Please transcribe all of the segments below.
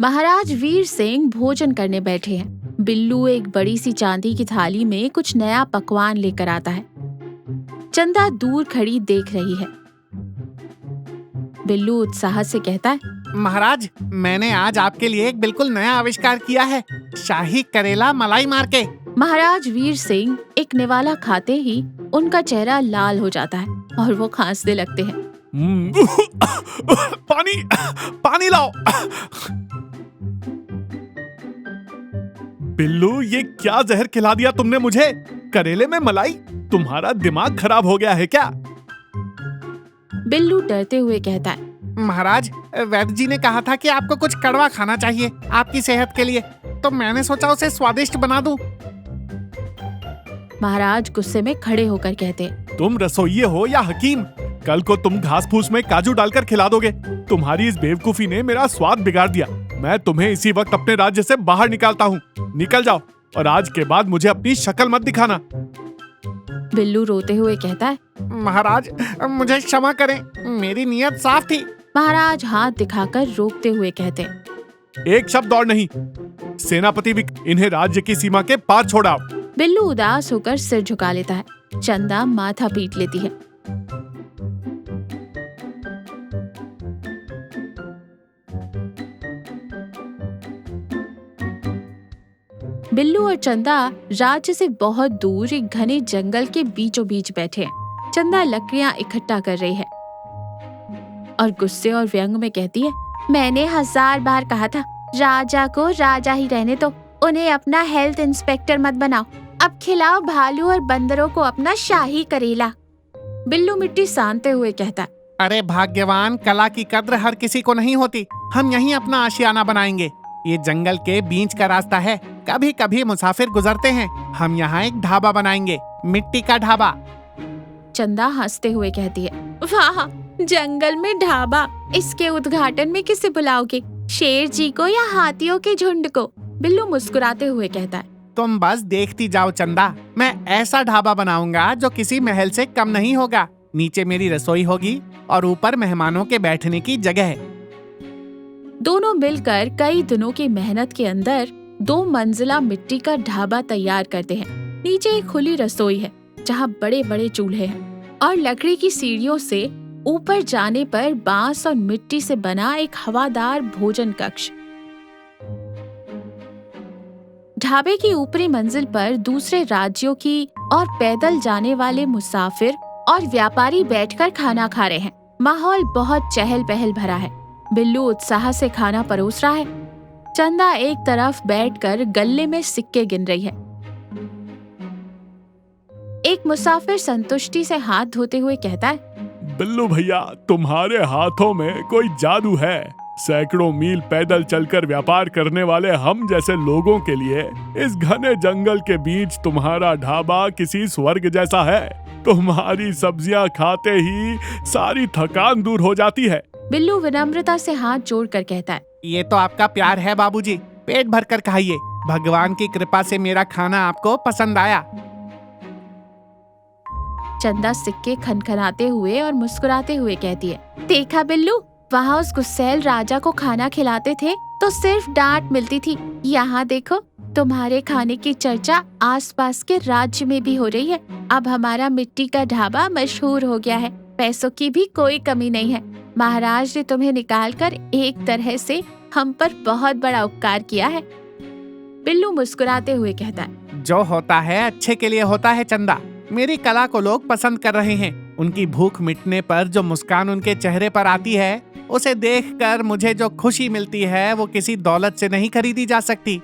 महाराज वीर सिंह भोजन करने बैठे हैं। बिल्लू एक बड़ी सी चांदी की थाली में कुछ नया पकवान लेकर आता है। चंदा दूर खड़ी देख रही है। बिल्लू उत्साह से कहता है, महाराज, मैंने आज आपके लिए एक बिल्कुल नया आविष्कार किया है, शाही करेला मलाई मार के। महाराज वीर सिंह एक निवाला खाते ही उनका चेहरा लाल हो जाता है और वो खांसने लगते हैं। पानी पानी लाओ। बिल्लू, ये क्या जहर खिला दिया तुमने मुझे? करेले में मलाई? तुम्हारा दिमाग खराब हो गया है क्या? बिल्लू डरते हुए कहता है, महाराज, वैद्य जी ने कहा था कि आपको कुछ कड़वा खाना चाहिए आपकी सेहत के लिए, तो मैंने सोचा उसे स्वादिष्ट बना दूं। महाराज गुस्से में खड़े होकर कहते, तुम रसोइये हो या हकीम? कल को तुम घास फूस में काजू डालकर खिला दोगे। तुम्हारी इस बेवकूफी ने मेरा स्वाद बिगाड़ दिया। मैं तुम्हें इसी वक्त अपने राज्य से बाहर निकालता हूँ। निकल जाओ और आज के बाद मुझे अपनी शक्ल मत दिखाना। बिल्लू रोते हुए कहता है, महाराज, मुझे क्षमा करें, मेरी नीयत साफ थी। महाराज हाथ दिखाकर रोकते हुए कहते, एक शब्द और नहीं। सेनापति विक्रम, इन्हें राज्य की सीमा के पार छोड़ाओ। बिल्लू उदास होकर सिर झुका लेता है। चंदा माथा पीट लेती है। बिल्लू और चंदा राज्य से बहुत दूर एक घने जंगल के बीचों बीच बैठे हैं। चंदा लकड़ियां इकट्ठा कर रही है और गुस्से और व्यंग में कहती है, मैंने 1000 बार कहा था राजा को राजा ही रहने दो, उन्हें अपना हेल्थ इंस्पेक्टर मत बनाओ। अब खिलाओ भालू और बंदरों को अपना शाही करेला। बिल्लू मिट्टी सानते हुए कहता, अरे भाग्यवान, कला की कद्र हर किसी को नहीं होती। हम यहीं अपना आशियाना बनाएंगे। ये जंगल के बीच का रास्ता है, कभी कभी मुसाफिर गुजरते हैं। हम यहाँ एक ढाबा बनाएंगे, मिट्टी का ढाबा। चंदा हंसते हुए कहती है, वाह, जंगल में ढाबा, इसके उद्घाटन में किसे बुलाओगे? शेर जी को या हाथियों के झुंड को? बिल्लू मुस्कुराते हुए कहता है, तुम बस देखती जाओ चंदा, मैं ऐसा ढाबा बनाऊंगा जो किसी महल से कम नहीं होगा। नीचे मेरी रसोई होगी और ऊपर मेहमानों के बैठने की जगह है। दोनों मिलकर कई दिनों की मेहनत के अंदर 2 मंजिला मिट्टी का ढाबा तैयार करते हैं। नीचे एक खुली रसोई है जहाँ बड़े बड़े चूल्हे हैं और लकड़ी की सीढ़ियों से ऊपर जाने पर बांस और मिट्टी से बना एक हवादार भोजन कक्ष। ढाबे की ऊपरी मंजिल पर दूसरे राज्यों की और पैदल जाने वाले मुसाफिर और व्यापारी बैठकर खाना खा रहे हैं। माहौल बहुत चहल पहल भरा है। बिल्लू उत्साह से खाना परोस रहा है। चंदा एक तरफ बैठकर गल्ले में सिक्के गिन रही है। एक मुसाफिर संतुष्टि से हाथ धोते हुए कहता है, बिल्लू भैया, तुम्हारे हाथों में कोई जादू है। सैकड़ों मील पैदल चलकर व्यापार करने वाले हम जैसे लोगों के लिए इस घने जंगल के बीच तुम्हारा ढाबा किसी स्वर्ग जैसा है। तुम्हारी सब्जियां खाते ही सारी थकान दूर हो जाती है। बिल्लू विनम्रता से हाथ जोड़कर कहता है, ये तो आपका प्यार है बाबूजी, पेट भरकर खाइए। भगवान की कृपा से मेरा खाना आपको पसंद आया। चंदा सिक्के खनखनाते हुए और मुस्कुराते हुए कहती है, देखा बिल्लू, वहाँ उस गुस्सैल राजा को खाना खिलाते थे तो सिर्फ डांट मिलती थी। यहाँ देखो, तुम्हारे खाने की चर्चा आसपास के राज्य में भी हो रही है। अब हमारा मिट्टी का ढाबा मशहूर हो गया है। पैसों की भी कोई कमी नहीं है। महाराज ने तुम्हें निकालकर एक तरह से हम पर बहुत बड़ा उपकार किया है। बिल्लू मुस्कुराते हुए कहता है, जो होता है अच्छे के लिए होता है चंदा। मेरी कला को लोग पसंद कर रहे हैं। उनकी भूख मिटने पर जो मुस्कान उनके चेहरे पर आती है, उसे देखकर मुझे जो खुशी मिलती है वो किसी दौलत से नहीं खरीदी जा सकती।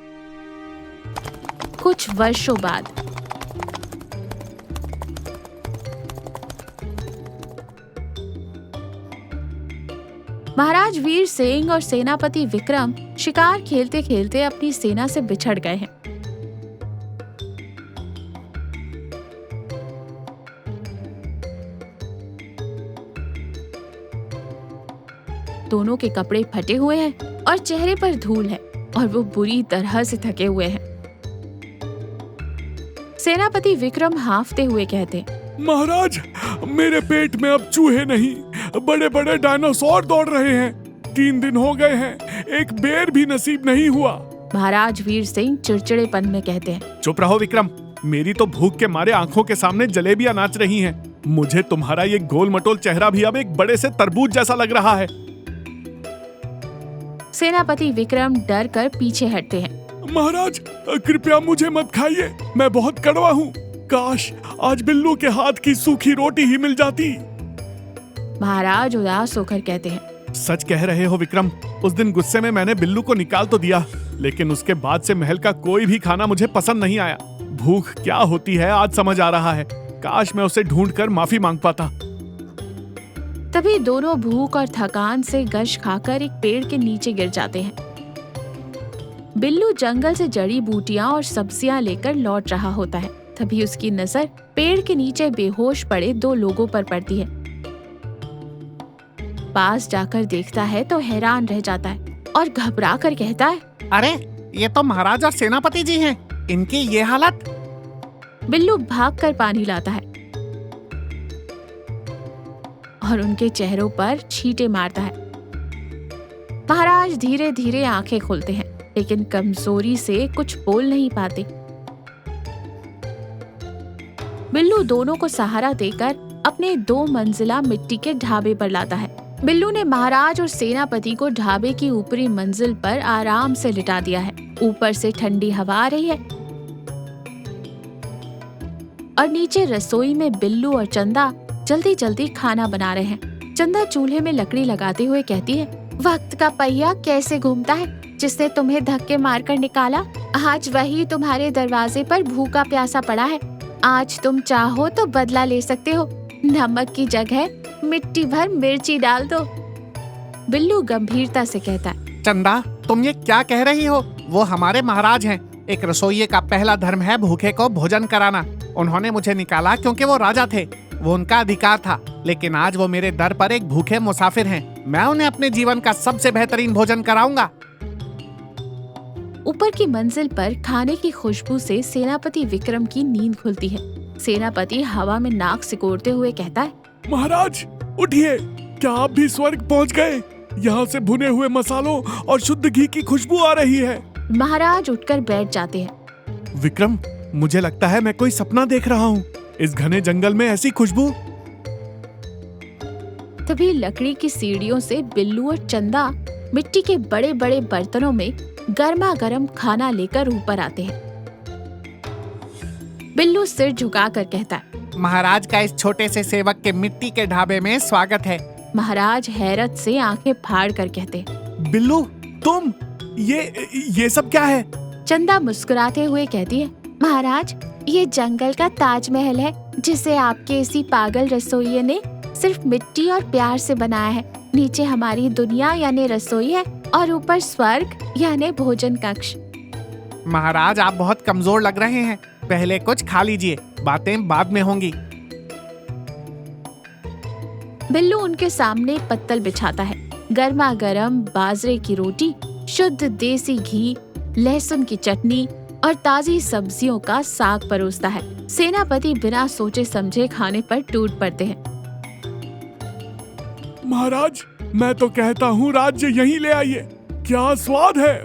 कुछ वर्षों बाद महाराज वीर सिंह और सेनापति विक्रम शिकार खेलते खेलते अपनी सेना से बिछड़ गए हैं। दोनों के कपड़े फटे हुए हैं और चेहरे पर धूल है और वो बुरी तरह से थके हुए हैं। सेनापति विक्रम हांफते हुए कहते, महाराज, मेरे पेट में अब चूहे नहीं, बड़े बड़े डायनासोर दौड़ रहे हैं। 3 दिन हो गए हैं, एक बेर भी नसीब नहीं हुआ। महाराज वीर सिंह चिड़चिड़ेपन में कहते हैं। चुप रहो विक्रम, मेरी तो भूख के मारे आंखों के सामने जलेबियां नाच रही हैं। मुझे तुम्हारा ये गोल मटोल चेहरा भी अब एक बड़े से तरबूज जैसा लग रहा है। सेनापति विक्रम डर कर पीछे हटते हैं। महाराज कृपया मुझे मत खाइए, मैं बहुत कड़वा हूँ। काश आज बिल्लू के हाथ की सूखी रोटी ही मिल जाती। महाराज उदास होकर कहते हैं। सच कह रहे हो विक्रम, उस दिन गुस्से में मैंने बिल्लू को निकाल तो दिया, लेकिन उसके बाद से महल का कोई भी खाना मुझे पसंद नहीं आया। भूख क्या होती है आज समझ आ रहा है। काश मैं उसे ढूंढकर माफी मांग पाता। तभी दोनों भूख और थकान से गश खाकर एक पेड़ के नीचे गिर जाते हैं। बिल्लू जंगल से जड़ी बूटियां और सब्जियां लेकर लौट रहा होता है। तभी उसकी नजर पेड़ के नीचे बेहोश पड़े 2 लोगों पर पड़ती है। पास जाकर देखता है तो हैरान रह जाता है और घबरा कर कहता है, अरे ये तो महाराज और सेनापति जी हैं। इनकी ये हालत। बिल्लू भागकर पानी लाता है और उनके चेहरों पर छींटे मारता है। महाराज धीरे धीरे आंखें खोलते हैं, लेकिन कमजोरी से कुछ बोल नहीं पाते। बिल्लू दोनों को सहारा देकर अपने 2 मंजिला मिट्टी के ढाबे पर लाता है। बिल्लू ने महाराज और सेनापति को ढाबे की ऊपरी मंजिल पर आराम से लिटा दिया है। ऊपर से ठंडी हवा आ रही है और नीचे रसोई में बिल्लू और चंदा जल्दी जल्दी खाना बना रहे हैं। चंदा चूल्हे में लकड़ी लगाते हुए कहती है, वक्त का पहिया कैसे घूमता है। जिसने तुम्हें धक्के मारकर निकाला, आज वही तुम्हारे दरवाजे पर भूखा प्यासा पड़ा है। आज तुम चाहो तो बदला ले सकते हो। नमक की जगह मिट्टी भर मिर्ची डाल दो। बिल्लू गंभीरता से कहता है। चंदा, तुम ये क्या कह रही हो? वो हमारे महाराज हैं। एक रसोइये का पहला धर्म है भूखे को भोजन कराना। उन्होंने मुझे निकाला क्योंकि वो राजा थे, वो उनका अधिकार था। लेकिन आज वो मेरे दर पर एक भूखे मुसाफिर हैं। मैं उन्हें अपने जीवन का सबसे बेहतरीन भोजन कराऊंगा। ऊपर की मंजिल पर खाने की खुशबू से सेनापति विक्रम की नींद खुलती है। सेनापति हवा में नाक सिकोड़ते हुए कहता है, महाराज उठिए, क्या आप भी स्वर्ग पहुंच गए? यहाँ से भुने हुए मसालों और शुद्ध घी की खुशबू आ रही है। महाराज उठकर बैठ जाते हैं। विक्रम, मुझे लगता है मैं कोई सपना देख रहा हूँ। इस घने जंगल में ऐसी खुशबू। तभी लकड़ी की सीढ़ियों से बिल्लू और चंदा मिट्टी के बड़े बड़े बर्तनों में गर्मा गर्म खाना लेकर ऊपर आते हैं। बिल्लू सिर झुकाकर कहता है, महाराज का इस छोटे से सेवक के मिट्टी के ढाबे में स्वागत है। महाराज हैरत से आंखें फाड़ कर कहते, बिल्लू, तुम ये सब क्या है? चंदा मुस्कुराते हुए कहती है, महाराज ये जंगल का ताजमहल है, जिसे आपके इसी पागल रसोइये ने सिर्फ मिट्टी और प्यार से बनाया है। नीचे हमारी दुनिया यानी रसोई है और ऊपर स्वर्ग यानी भोजन कक्ष। महाराज आप बहुत कमजोर लग रहे हैं, पहले कुछ खा लीजिए, बातें बाद में होंगी। बिल्लू उनके सामने पत्तल बिछाता है। गर्मा गर्म बाजरे की रोटी, शुद्ध देसी घी, लहसुन की चटनी और ताजी सब्जियों का साग परोसता है। सेनापति बिना सोचे समझे खाने पर टूट पड़ते हैं। महाराज मैं तो कहता हूँ राज्य यहीं ले आइए, क्या स्वाद है।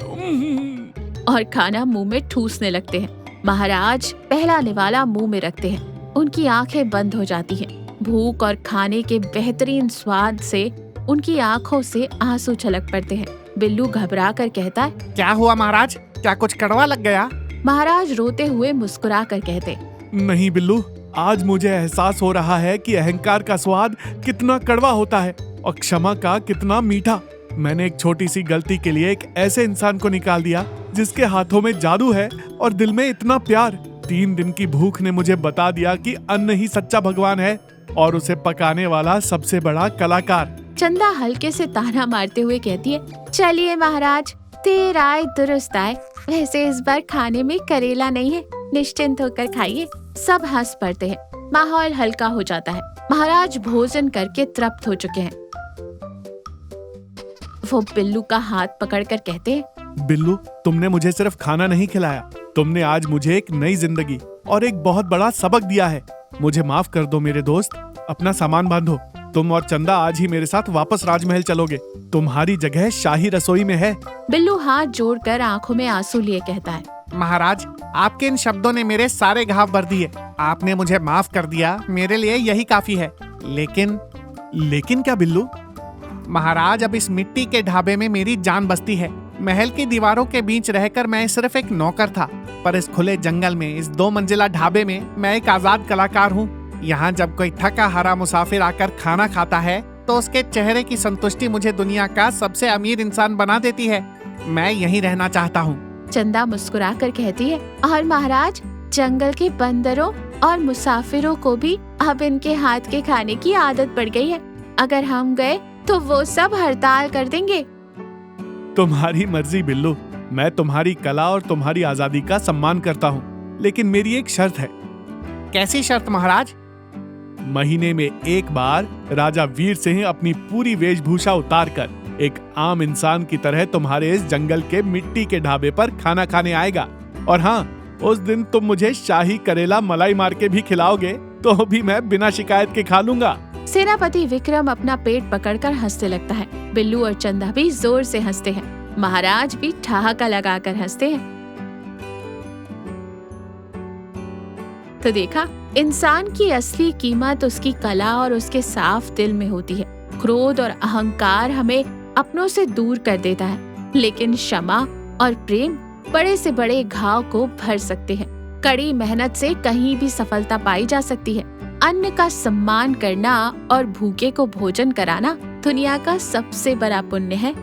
और खाना मुंह में ठूसने लगते हैं। महाराज पहला निवाला मुंह में रखते हैं। उनकी आंखें बंद हो जाती हैं। भूख और खाने के बेहतरीन स्वाद से उनकी आंखों से आंसू छलक पड़ते हैं। बिल्लू घबरा कर कहता है, क्या हुआ महाराज, क्या कुछ कड़वा लग गया? महाराज रोते हुए मुस्कुरा कर कहते, नहीं बिल्लू, आज मुझे एहसास हो रहा है कि अहंकार का स्वाद कितना कड़वा होता है और क्षमा का कितना मीठा। मैंने एक छोटी सी गलती के लिए एक ऐसे इंसान को निकाल दिया जिसके हाथों में जादू है और दिल में इतना प्यार। 3 दिन की भूख ने मुझे बता दिया कि अन्न ही सच्चा भगवान है और उसे पकाने वाला सबसे बड़ा कलाकार। चंदा हल्के से ताना मारते हुए कहती है, चलिए महाराज, देर आए दुरुस्त आए। वैसे इस बार खाने में करेला नहीं है, निश्चिंत होकर खाइए। सब हंस पड़ते हैं। माहौल हल्का हो जाता है। महाराज भोजन करके तृप्त हो चुके हैं। वो बिल्लू का हाथ पकड़कर कहते हैं, बिल्लू, तुमने मुझे सिर्फ खाना नहीं खिलाया, तुमने आज मुझे एक नई जिंदगी और एक बहुत बड़ा सबक दिया है। मुझे माफ कर दो मेरे दोस्त। अपना सामान बांधो। तुम और चंदा आज ही मेरे साथ वापस राजमहल चलोगे। तुम्हारी जगह शाही रसोई में है। बिल्लू हाथ जोड़कर आंखों में आंसू लिए कहता है, महाराज, आपके इन शब्दों ने मेरे सारे घाव भर दिए। आपने मुझे माफ कर दिया, मेरे लिए यही काफी है। लेकिन क्या बिल्लू? महाराज, अब इस मिट्टी के ढाबे में मेरी जान बसती है। महल की दीवारों के बीच रहकर मैं सिर्फ एक नौकर था, पर इस खुले जंगल में, इस 2 मंजिला ढाबे में मैं एक आजाद कलाकार हूँ। यहाँ जब कोई थका हारा मुसाफिर आकर खाना खाता है तो उसके चेहरे की संतुष्टि मुझे दुनिया का सबसे अमीर इंसान बना देती है। मैं यहीं रहना चाहता हूँ। चंदा मुस्कुरा कर कहती है, और महाराज, जंगल के बंदरों और मुसाफिरों को भी अब इनके हाथ के खाने की आदत पड़ गई है। अगर हम गए तो वो सब हड़ताल कर देंगे। तुम्हारी मर्जी बिल्लू। मैं तुम्हारी कला और तुम्हारी आजादी का सम्मान करता हूँ, लेकिन मेरी एक शर्त है। कैसी शर्त महाराज? महीने में एक बार राजा वीर सिंह अपनी पूरी वेशभूषा उतारकर एक आम इंसान की तरह तुम्हारे इस जंगल के मिट्टी के ढाबे पर खाना खाने आएगा। और हाँ, उस दिन तुम मुझे शाही करेला मलाई मार के भी खिलाओगे तो भी मैं बिना शिकायत के खा लूंगा। सेनापति विक्रम अपना पेट पकड़कर हंसने लगता है। बिल्लू और चंदा भी जोर से हंसते हैं। महाराज भी ठहाका लगाकर हंसते हैं। तो देखा, इंसान की असली कीमत उसकी कला और उसके साफ दिल में होती है। क्रोध और अहंकार हमें अपनों से दूर कर देता है, लेकिन क्षमा और प्रेम बड़े से बड़े घाव को भर सकते हैं। कड़ी मेहनत से कहीं भी सफलता पाई जा सकती है। अन्न का सम्मान करना और भूखे को भोजन कराना दुनिया का सबसे बड़ा पुण्य है।